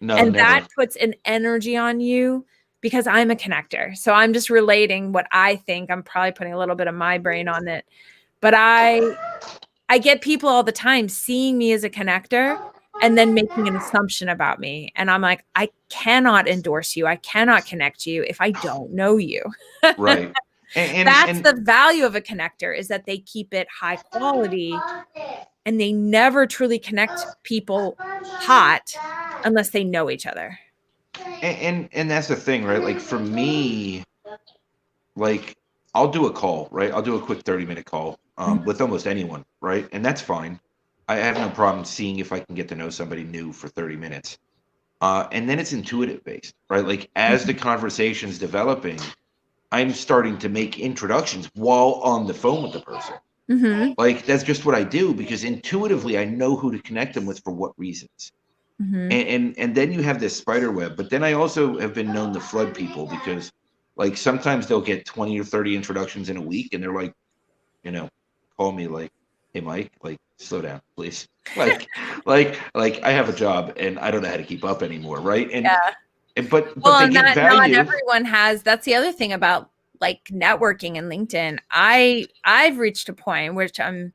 No, and that puts an energy on you, because I'm a connector. So I'm just relating what I think. I'm probably putting a little bit of my brain on it. But I get people all the time seeing me as a connector and then making an assumption about me. And I'm like, I cannot endorse you. I cannot connect you if I don't know you. Right. And that's the value of a connector, is that they keep it high quality and they never truly connect people hot unless they know each other. And that's the thing, right? Like, for me, like, I'll do a call, right? I'll do a quick 30-minute call with almost anyone, right? And that's fine. I have no problem seeing if I can get to know somebody new for 30 minutes. And then it's intuitive based, right? Like, as the conversation's developing, I'm starting to make introductions while on the phone with the person. Mm-hmm. Like, that's just what I do, because intuitively I know who to connect them with for what reasons. Mm-hmm. And then you have this spider web. But then I also have been known to flood people, because, like, sometimes they'll get 20 or 30 introductions in a week, and they're like, call me like, hey, Mike, like, slow down, please. Like I have a job and I don't know how to keep up anymore, right? And but they get value. Not everyone has. That's the other thing about, like, networking and LinkedIn. I've reached a point, which I'm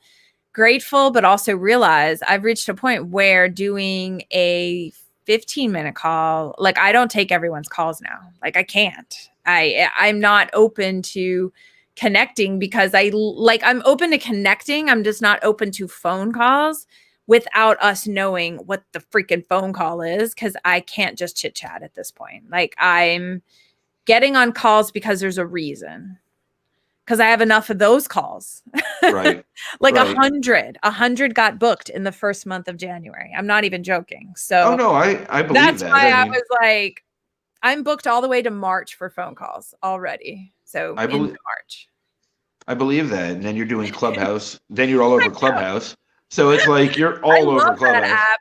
grateful, but also realize I've reached a point where doing a 15-minute call, like, I don't take everyone's calls now. Like, I can't. I'm not open to connecting, because I'm open to connecting. I'm just not open to phone calls without us knowing what the freaking phone call is, because I can't just chit chat at this point. Like, I'm getting on calls because there's a reason. because I have enough of those calls. Right. Like Right. 100 got booked in the first month of January. I'm not even joking. So Oh no, I believe that's that. why I I mean, was like, I'm booked all the way to March for phone calls already. So I into believe March. I believe that. And then you're doing Clubhouse. Then you're all over Clubhouse. So it's like you're all over love that Clubhouse. app.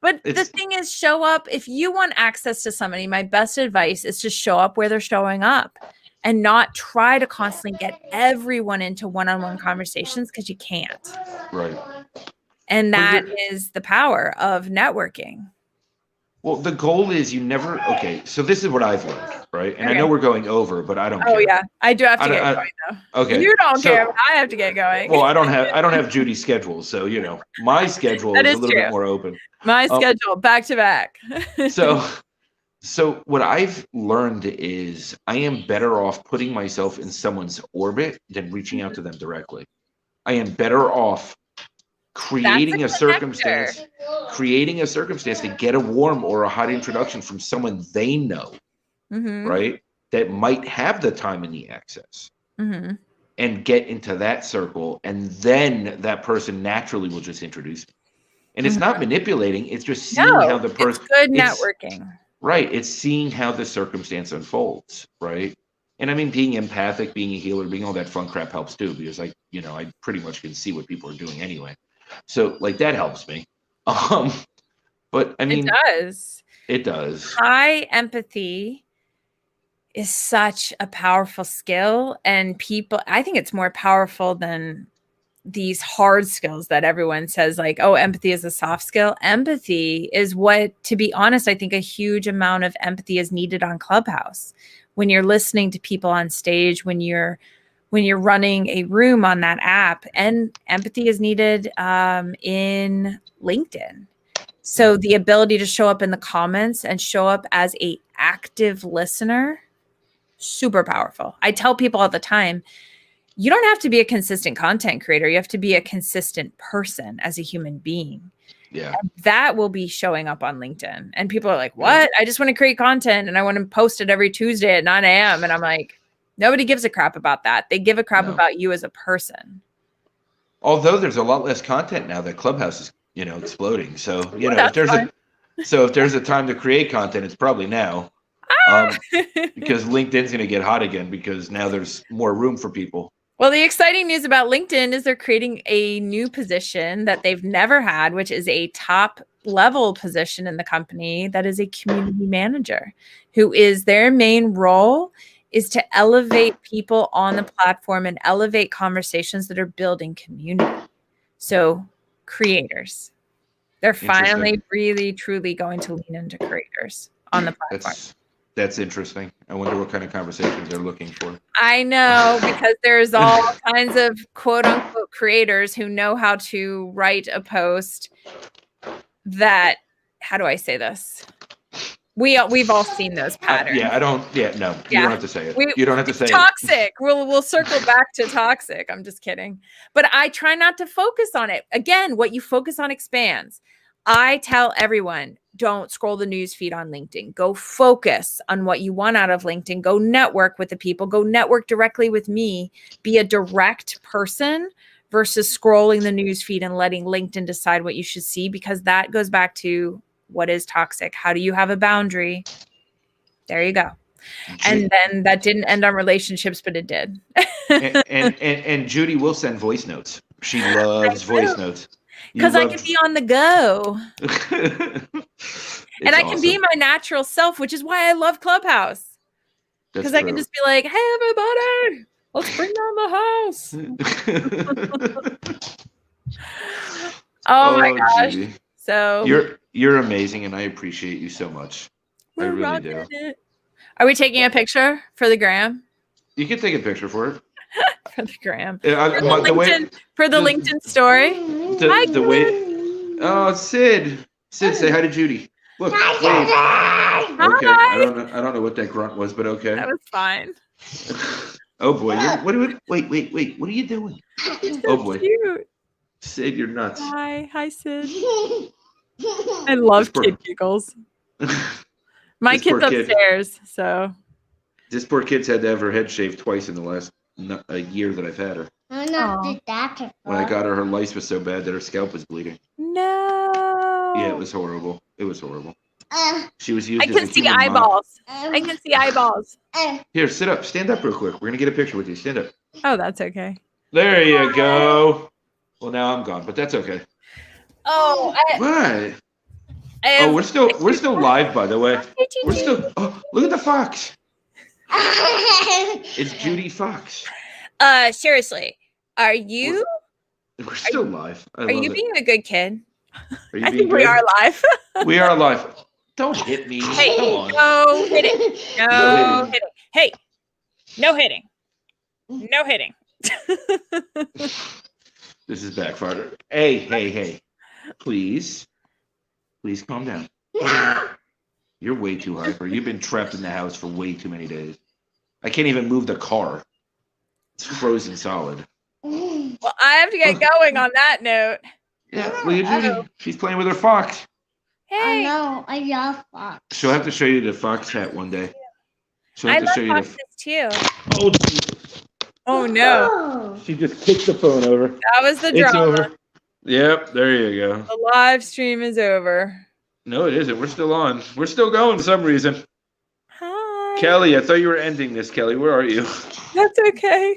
But the It's thing is, show up. If you want access to somebody, my best advice is to show up where they're showing up and not try to constantly get everyone into one-on-one conversations, because you can't. right. And But that you're- is the power of networking. Well, the goal is you never. Okay, so this is what I've learned, right? And I Okay. know we're going over, but I don't Oh care. yeah, I do have to I get don't- going though. Okay. You don't so- care, but I have to get going. Well, I don't have Judy's schedule, so my schedule That is a is little true. bit more open. My schedule back to back. So what I've learned is I am better off putting myself in someone's orbit than reaching out to them directly. I am better off creating a circumstance to get a warm or a hot introduction from someone they know, Mhm. right? That might have the time and the access. Mhm. And get into that circle, and then that person naturally will just introduce me. And it's not manipulating, it's just seeing how the person it's good networking. Right. It's seeing how the circumstance unfolds, right? And I mean, being empathic, being a healer, being all that fun crap helps too, because I pretty much can see what people are doing anyway. So like that helps me. But I mean, It does. It does. High empathy is such a powerful skill, and I think it's more powerful than these hard skills that everyone says, like, oh, empathy is a soft skill. Empathy is what, to be honest, I think a huge amount of empathy is needed on Clubhouse. When you're listening to people on stage, when you're running a room on that app, and empathy is needed in LinkedIn. So the ability to show up in the comments and show up as a active listener, super powerful. I tell people all the time, you don't have to be a consistent content creator. You have to be a consistent person as a human being. Yeah. And that will be showing up on LinkedIn. And people are like, what? I just want to create content and I want to post it every Tuesday at 9 a.m. And I'm like, nobody gives a crap about that. They give a crap about you as a person. Although there's a lot less content now that Clubhouse is, exploding. So, if there's a time to create content, it's probably now. Because LinkedIn's going to get hot again because now there's more room for people. Well, the exciting news about LinkedIn is they're creating a new position that they've never had, which is a top level position in the company. That is a community manager, who is their main role is to elevate people on the platform and elevate conversations that are building community. So creators, they're finally really, truly going to lean into creators on the platform. That's interesting. I wonder what kind of conversations they're looking for. I know, because there's all kinds of quote unquote creators who know how to write a post that, how do I say this? We've all seen those patterns. You don't have to say it. You don't have to say toxic. We'll circle back to toxic. I'm just kidding. But I try not to focus on it. Again, what you focus on expands. I tell everyone, don't scroll the news feed on LinkedIn. Go focus on what you want out of LinkedIn. Go network with the people. Go network directly with me. Be a direct person versus scrolling the news feed and letting LinkedIn decide what you should see, because that goes back to what is toxic. How do you have a boundary? There you go. And then that didn't end on relationships, but it did. and Judi will send voice notes. She loves voice notes. Because I can be on the go. And I can be my natural self, which is why I love Clubhouse. Because I can just be like, hey, everybody, let's bring down the house. Oh my gosh. Judi. So you're amazing, and I appreciate you so much. I really do. Are we taking a picture for the gram? You can take a picture for it. For the gram. For the LinkedIn story. The way. Oh, Sid, say hi to Judi. Look, wave. Okay, I don't know what that grunt was, but okay. That was fine. Oh boy, wait, what are you doing? Oh boy, cute. Sid, you're nuts. Hi, Sid. I love kid giggles. My kid's upstairs, so. This poor kid's had to have her head shaved twice in the last a year that I've had her. I'm not Aw. did that. When I got her, her lice was so bad that her scalp was bleeding. No. Yeah, it was horrible. It was horrible. Uh, She was used I as can a see human mop. eyeballs. I can see eyeballs. Here, sit up. Stand up real quick. We're going to get a picture with you. Stand up. Oh, that's okay. There you go. Well, now I'm gone, but that's okay. Oh, What? I Oh, have, we're still live, by the way. Hey, We're Gigi. still. Oh, look at the fox. It's Judi Fox. Seriously, are you We're still live. I are love you it. being a good kid? Are you I being think we good? are live. We are live. Don't hit me. Hey, Come on. no hitting. No No hitting. Hey, no hitting. No hitting. This is backfired. Hey. Please calm down. You're way too hyper. You've been trapped in the house for way too many days. I can't even move the car. It's frozen solid. Well, I have to get going on that note. Yeah, look at Judy. She's playing with her fox. I Hey, know. I love fox. She'll have to show you the fox hat one day. She'll I have to love show you foxes too. Oh, geez. Oh no, Oh. She just kicked the phone over. that was the It's drama. over. Yep, there you go. The live stream is over. No, it isn't. We're still on. We're still going for some reason. Hi. Kelly, I thought you were ending this, Kelly. Where are you? That's okay.